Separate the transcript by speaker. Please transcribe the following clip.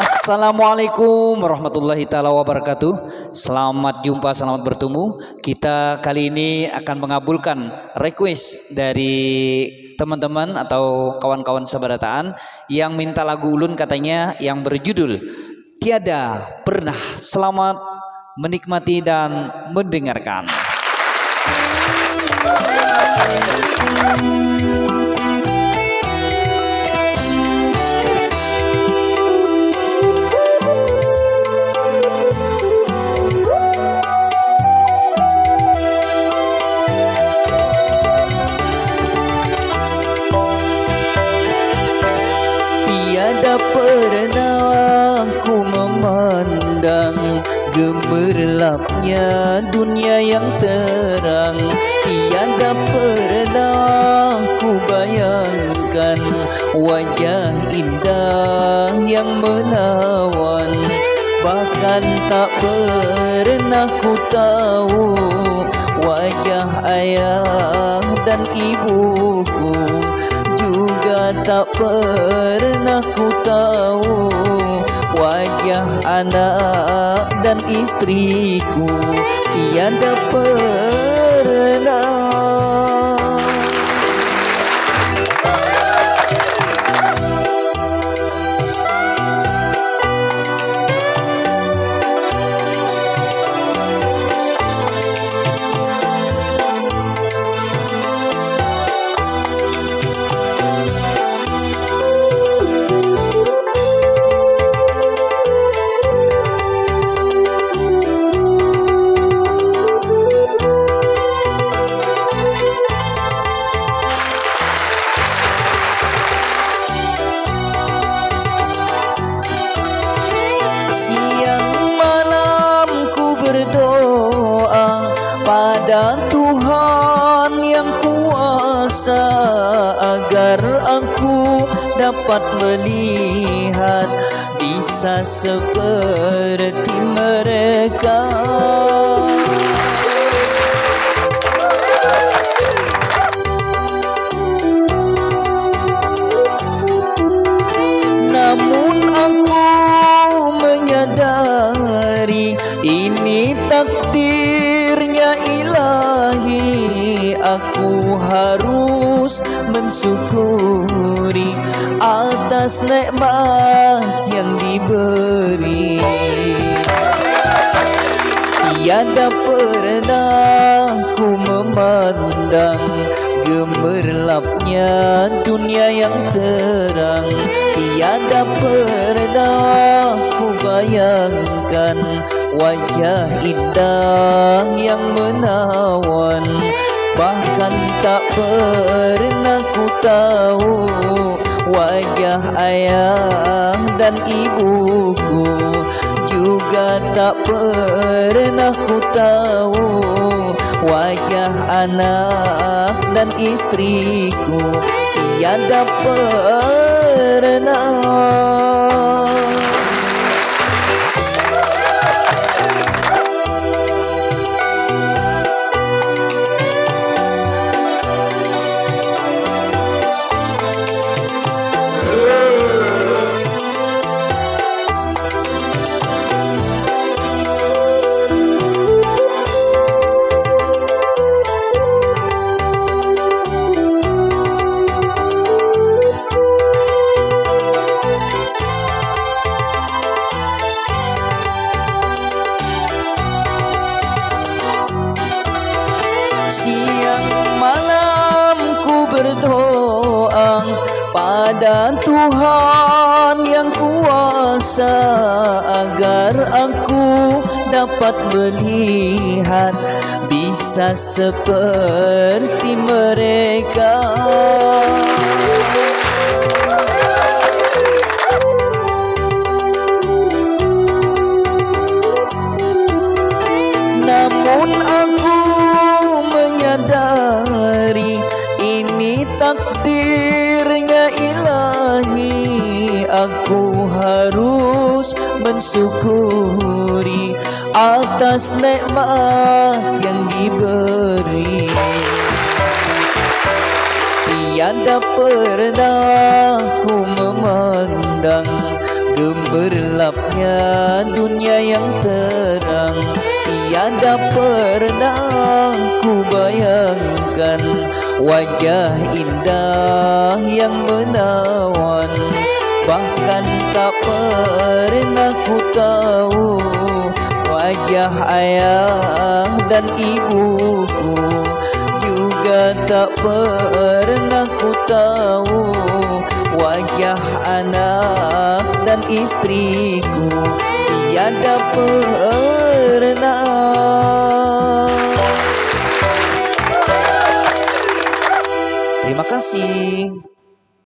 Speaker 1: Assalamualaikum warahmatullahi taala wabarakatuh. Selamat jumpa, selamat bertemu. Kita kali ini akan mengabulkan request dari teman-teman atau kawan-kawan sabarataan yang minta lagu ulun, katanya yang berjudul Tiada Pernah. Selamat menikmati dan mendengarkan. Tiada pernah ku memandang gemerlapnya dunia yang terang. Tiada pernah ku bayangkan wajah indah yang menawan. Bahkan tak pernah ku tahu wajah ayah dan ibuku. Juga tak pernah ku tahu wajah anak dan istriku. Tiada pernah. Pada Tuhan yang kuasa agar aku dapat melihat bisa seperti mereka. Namun aku menyadari ini takdirnya ilahi. Aku harus mensyukuri atas nikmat yang diberi. Tiada pernah ku memandang gemerlapnya dunia yang terang. Tiada pernah ku bayangkan wajah indah yang menawan. Bahkan tak pernah ku tahu wajah ayah dan ibuku. Juga tak pernah ku tahu wajah anak dan istriku. Tiada pernah. Siang malam ku berdoa pada Tuhan yang kuasa agar aku dapat melihat bisa seperti mereka. Namun aku menyadari ini takdirnya ilahi. Aku harus mensyukuri atas nikmat yang diberi. Tiada pernah ku memandang Gemerlapnya dunia yang terang, tiada pernah ku bayangkan wajah indah yang menawan. Bahkan tak pernah ku tahu wajah ayah dan ibuku. Juga tak pernah ku tahu wajah anak dan istriku. Tiada pernah. Terima kasih.